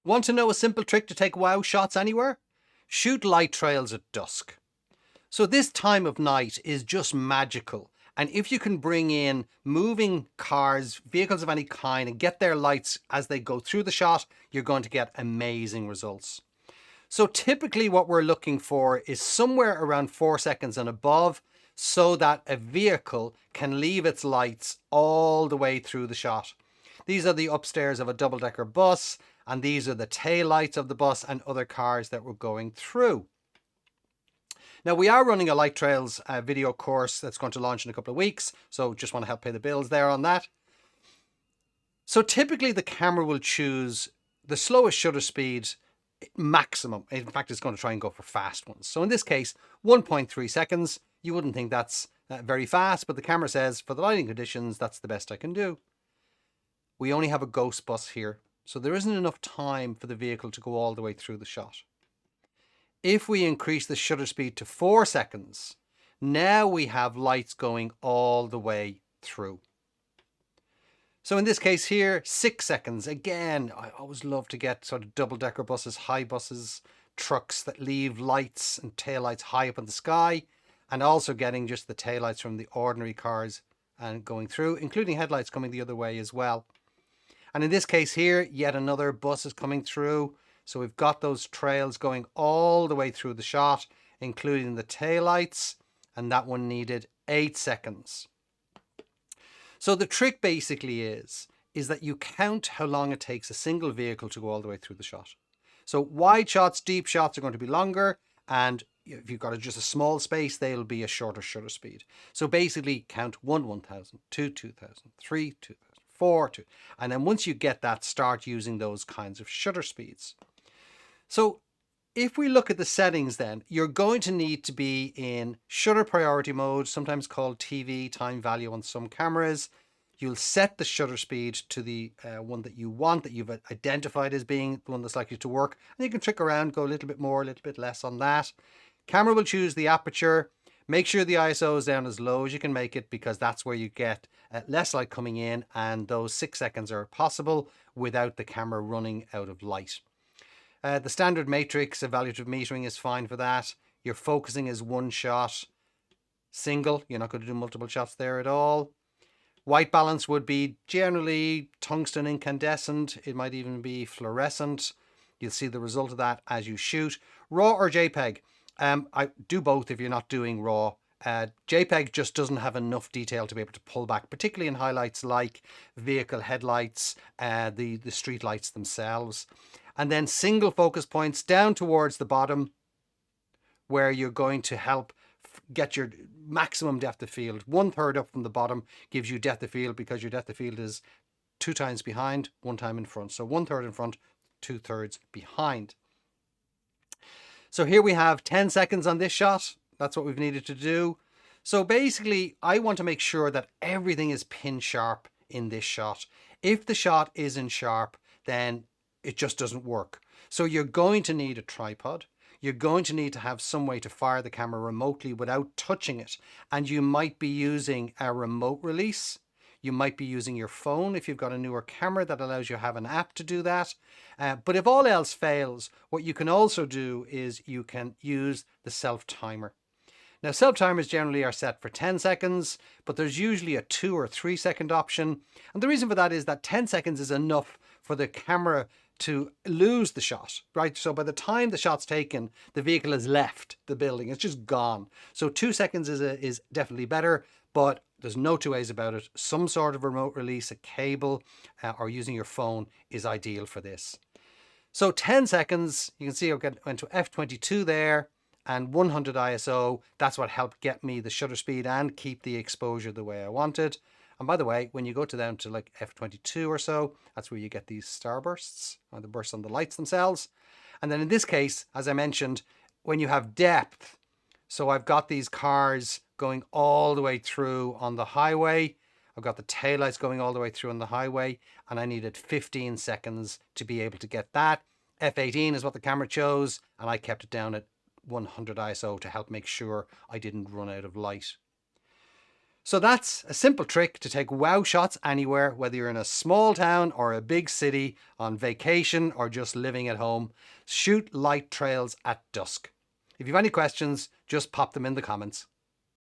Want to know a simple trick to take wow shots anywhere? Shoot light trails at dusk. So this time of night is just magical. And if you can bring in moving cars, vehicles of any kind, and get their lights as they go through the shot, you're going to get amazing results. So typically what we're looking for is somewhere around 4 seconds and above, so that a vehicle can leave its lights all the way through the shot. These are the upstairs of a double-decker bus, and these are the tail lights of the bus and other cars that we're going through. Now, we are running a Light Trails video course that's going to launch in a couple of weeks, so just want to help pay the bills there on that. So typically the camera will choose the slowest shutter speed maximum. In fact, it's going to try and go for fast ones. So in this case, 1.3 seconds. You wouldn't think that's very fast, but the camera says for the lighting conditions, that's the best I can do. We only have a ghost bus here, so there isn't enough time for the vehicle to go all the way through the shot. If we increase the shutter speed to 4 seconds, now we have lights going all the way through. So in this case here, 6 seconds. Again, I always love to get sort of double-decker buses, high buses, trucks that leave lights and taillights high up in the sky, and also getting just the taillights from the ordinary cars and going through, including headlights coming the other way as well. And in this case here, yet another bus is coming through. So we've got those trails going all the way through the shot, including the taillights, and that one needed 8 seconds. So the trick basically is that you count how long it takes a single vehicle to go all the way through the shot. So wide shots, deep shots are going to be longer, and if you've got just a small space, they'll be a shorter shutter speed. So basically count 1, 1,000, 2, 2,000, 3, 2,000, 4, 2, and then once you get that, start using those kinds of shutter speeds. So if we look at the settings then, you're going to need to be in shutter priority mode, sometimes called TV, time value on some cameras. You'll set the shutter speed to the one that you want, that you've identified as being the one that's likely to work. And you can trick around, go a little bit more, a little bit less on that. Camera will choose the aperture. Make sure the ISO is down as low as you can make it, because that's where you get less light coming in, and those 6 seconds are possible without the camera running out of light. The standard matrix evaluative metering is fine for that. Your focusing is one shot, single. You're not going to do multiple shots there at all. White balance would be generally tungsten incandescent. It might even be fluorescent. You'll see the result of that as you shoot. RAW or JPEG? I do both if you're not doing RAW. JPEG just doesn't have enough detail to be able to pull back, particularly in highlights like vehicle headlights, the street lights themselves. And then single focus points down towards the bottom, where you're going to help get your maximum depth of field. 1/3 up from the bottom gives you depth of field, because your depth of field is 2 times behind, 1 time in front. So 1/3 in front, 2/3 behind. So here we have 10 seconds on this shot. That's what we've needed to do. So basically, I want to make sure that everything is pin sharp in this shot. If the shot isn't sharp, then it just doesn't work. So you're going to need a tripod. You're going to need to have some way to fire the camera remotely without touching it. And you might be using a remote release. You might be using your phone if you've got a newer camera that allows you to have an app to do that. But if all else fails, what you can also do is you can use the self-timer. Now, self-timers generally are set for 10 seconds, but there's usually a 2 or 3 second option. And the reason for that is that 10 seconds is enough for the camera to lose the shot, right? So by the time the shot's taken, the vehicle has left the building. It's just gone. So 2 seconds is definitely better, but there's no two ways about it. Some sort of remote release, a cable, or using your phone is ideal for this. So 10 seconds, you can see I went to f22 there, and 100 ISO. That's what helped get me the shutter speed and keep the exposure the way I wanted. And by the way, when you go down to like f22 or so, that's where you get these starbursts, or the bursts on the lights themselves. And then in this case, as I mentioned, when you have depth, so I've got these cars going all the way through on the highway. I've got the taillights going all the way through on the highway, and I needed 15 seconds to be able to get that. F18 is what the camera chose, and I kept it down at 100 ISO to help make sure I didn't run out of light. So that's a simple trick to take wow shots anywhere, whether you're in a small town or a big city, on vacation or just living at home. Shoot light trails at dusk. If you have any questions, just pop them in the comments.